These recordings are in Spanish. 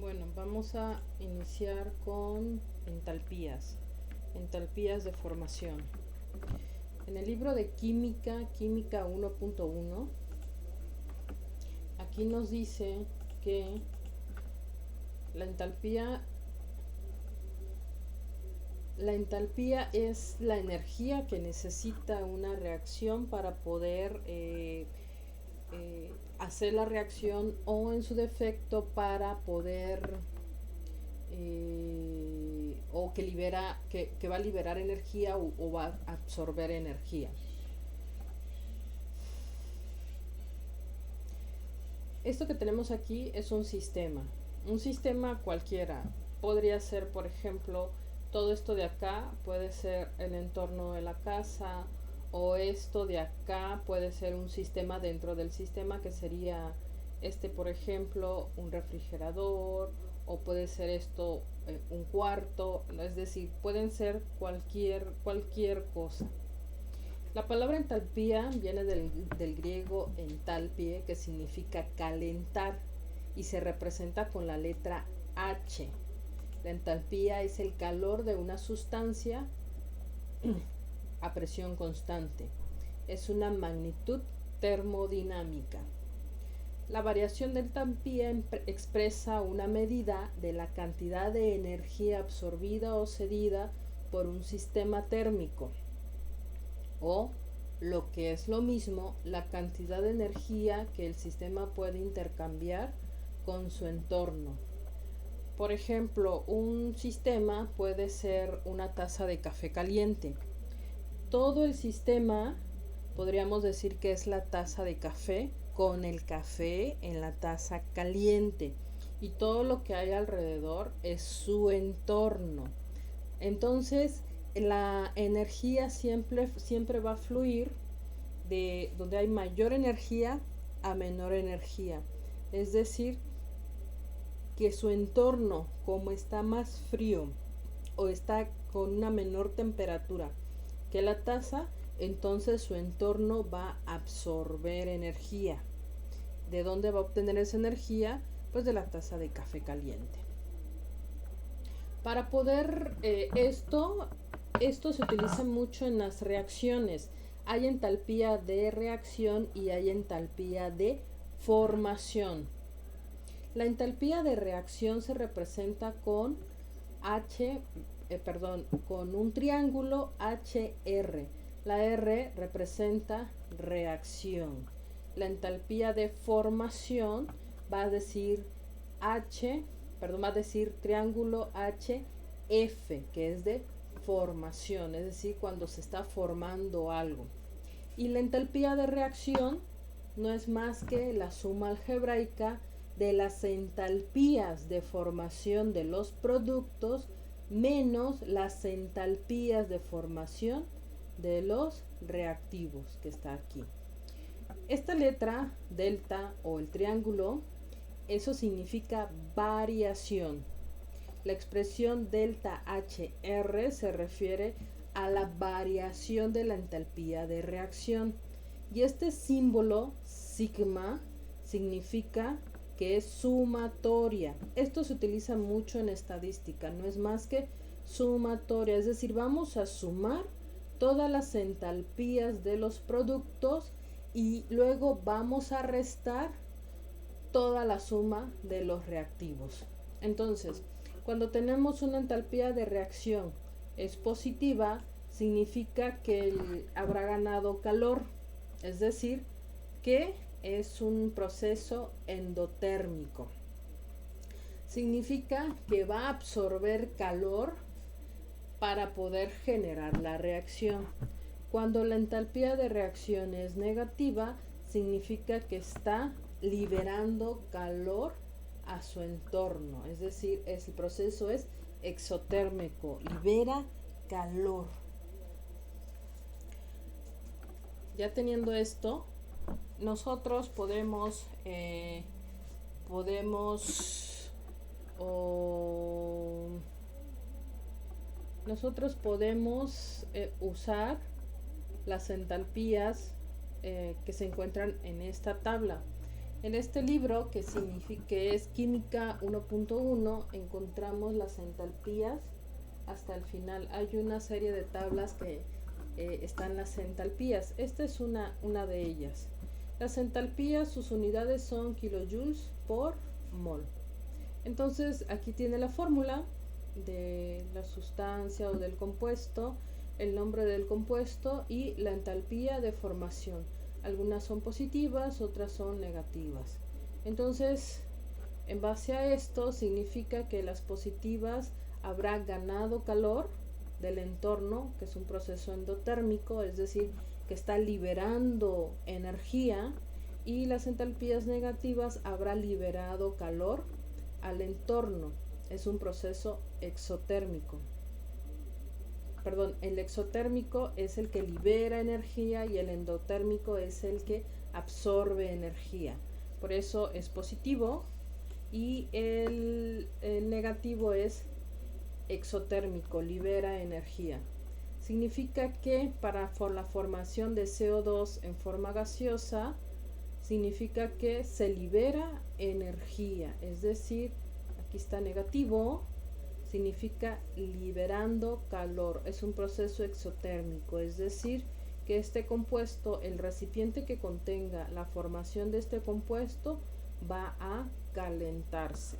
Bueno, vamos a iniciar con entalpías de formación. En el libro de Química 1.1, aquí nos dice que la entalpía, la entalpía es la energía que necesita una reacción para poder hacer la reacción, o en su defecto para poder o que va a liberar energía o va a absorber energía. Esto que tenemos aquí es un sistema cualquiera. Podría ser, por ejemplo, todo esto de acá puede ser el entorno de la casa, o esto de acá puede ser un sistema dentro del sistema, que sería por ejemplo, un refrigerador, o puede ser esto un cuarto. Es decir, pueden ser cualquier cosa. La palabra entalpía viene del griego entalpie, que significa calentar, y se representa con la letra H. La entalpía es el calor de una sustancia a presión constante. Es una magnitud termodinámica. La variación de entalpía expresa una medida de la cantidad de energía absorbida o cedida por un sistema térmico, o, lo que es lo mismo, la cantidad de energía que el sistema puede intercambiar con su entorno. Por ejemplo, un sistema puede ser una taza de café caliente. Todo el sistema podríamos decir que es la taza de café, con el café en la taza caliente, y todo lo que hay alrededor es su entorno. Entonces, la energía siempre va a fluir de donde hay mayor energía a menor energía. Es decir, que su entorno, como está más frío o está con una menor temperatura que la taza, entonces su entorno va a absorber energía. ¿De dónde va a obtener esa energía? Pues de la taza de café caliente. Para poder esto se utiliza mucho en las reacciones. Hay entalpía de reacción y hay entalpía de formación. La entalpía de reacción se representa con con un triángulo HR. La R representa reacción. La entalpía de formación va a decir va a decir triángulo HF, que es de formación, es decir, cuando se está formando algo. Y la entalpía de reacción no es más que la suma algebraica de las entalpías de formación de los productos menos las entalpías de formación de los reactivos, que está aquí. Esta letra delta o el triángulo, eso significa variación. La expresión delta HR se refiere a la variación de la entalpía de reacción, y este símbolo sigma significa que es sumatoria. Esto se utiliza mucho en estadística, no es más que sumatoria, es decir, vamos a sumar todas las entalpías de los productos y luego vamos a restar toda la suma de los reactivos. Entonces, cuando tenemos una entalpía de reacción es positiva, significa que habrá ganado calor, es decir, que es un proceso endotérmico. Significa que va a absorber calor para poder generar la reacción. Cuando la entalpía de reacción es negativa, significa que está liberando calor a su entorno, es decir, el proceso es exotérmico, libera calor. Ya teniendo esto, nosotros podemos usar las entalpías que se encuentran en esta tabla. En este libro, que es Química 1.1, encontramos las entalpías hasta el final. Hay una serie de tablas que están las entalpías. Esta es una de ellas. Las entalpías, sus unidades son kilojoules por mol. Entonces aquí tiene la fórmula de la sustancia o del compuesto, el nombre del compuesto y la entalpía de formación. Algunas son positivas, otras son negativas. Entonces, en base a esto, significa que las positivas habrá ganado calor del entorno, que es un proceso endotérmico, es decir, que está liberando energía, y las entalpías negativas habrá liberado calor al entorno, es un proceso exotérmico. Perdón, el exotérmico es el que libera energía y el endotérmico es el que absorbe energía. Por eso es positivo, y el negativo es exotérmico, libera energía. Significa que para la formación de CO2 en forma gaseosa, significa que se libera energía, es decir, aquí está negativo, significa liberando calor, es un proceso exotérmico, es decir, que este compuesto, el recipiente que contenga la formación de este compuesto, va a calentarse.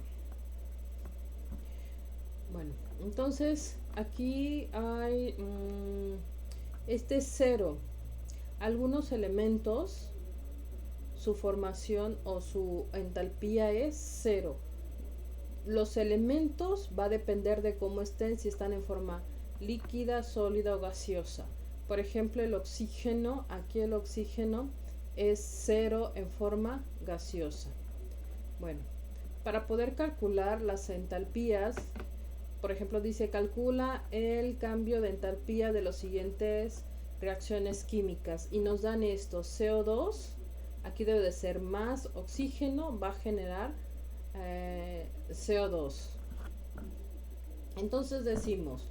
Bueno, entonces aquí hay este es cero. Algunos elementos, su formación o su entalpía es cero. Los elementos va a depender de cómo estén, si están en forma líquida, sólida o gaseosa. Por ejemplo, el oxígeno, aquí el oxígeno es cero en forma gaseosa. Bueno, para poder calcular las entalpías, por ejemplo, dice calcula el cambio de entalpía de las siguientes reacciones químicas y nos dan esto, CO2, aquí debe de ser más oxígeno, va a generar CO2. Entonces decimos,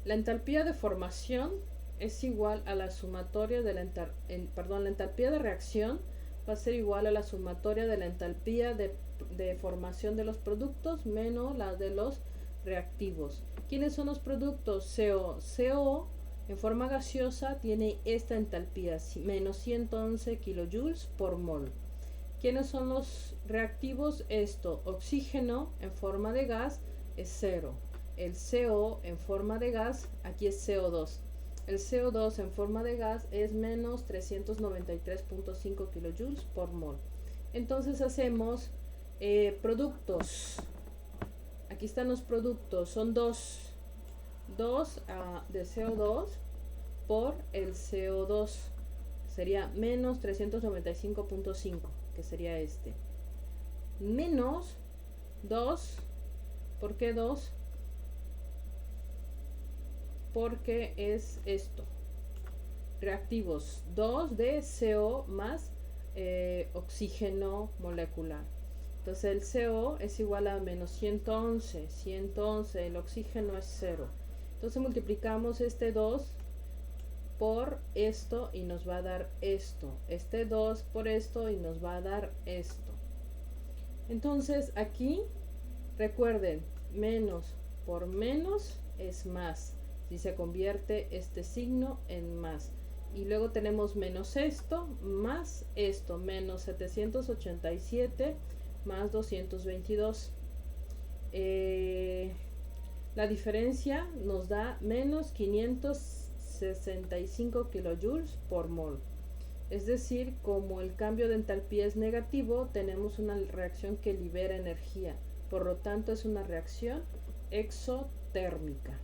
la entalpía de formación es igual a la sumatoria de la entalpía de reacción va a ser igual a la sumatoria de la entalpía de formación de los productos menos la de los reactivos. ¿Quiénes son los productos? CO. CO en forma gaseosa tiene esta entalpía, menos 111 kilojoules por mol. ¿Quiénes son los reactivos? Esto, oxígeno en forma de gas es 0. El CO en forma de gas, aquí es CO2. El CO2 en forma de gas es menos 393.5 kilojoules por mol. Entonces hacemos productos. Aquí están los productos, son 2 de CO2 por el CO2. Sería menos 395.5, que sería este. Menos 2, ¿por qué 2? Porque es esto. Reactivos, 2 de CO más oxígeno molecular. Entonces el CO es igual a menos 111, el oxígeno es 0. Entonces multiplicamos este 2 por esto y nos va a dar esto. Este 2 por esto y nos va a dar esto. Entonces aquí, recuerden, menos por menos es más. Si se convierte este signo en más. Y luego tenemos menos esto, más esto, menos 787 más 222. La diferencia nos da menos 565 kilojoules por mol. Es decir, como el cambio de entalpía es negativo, tenemos una reacción que libera energía. Por lo tanto, es una reacción exotérmica.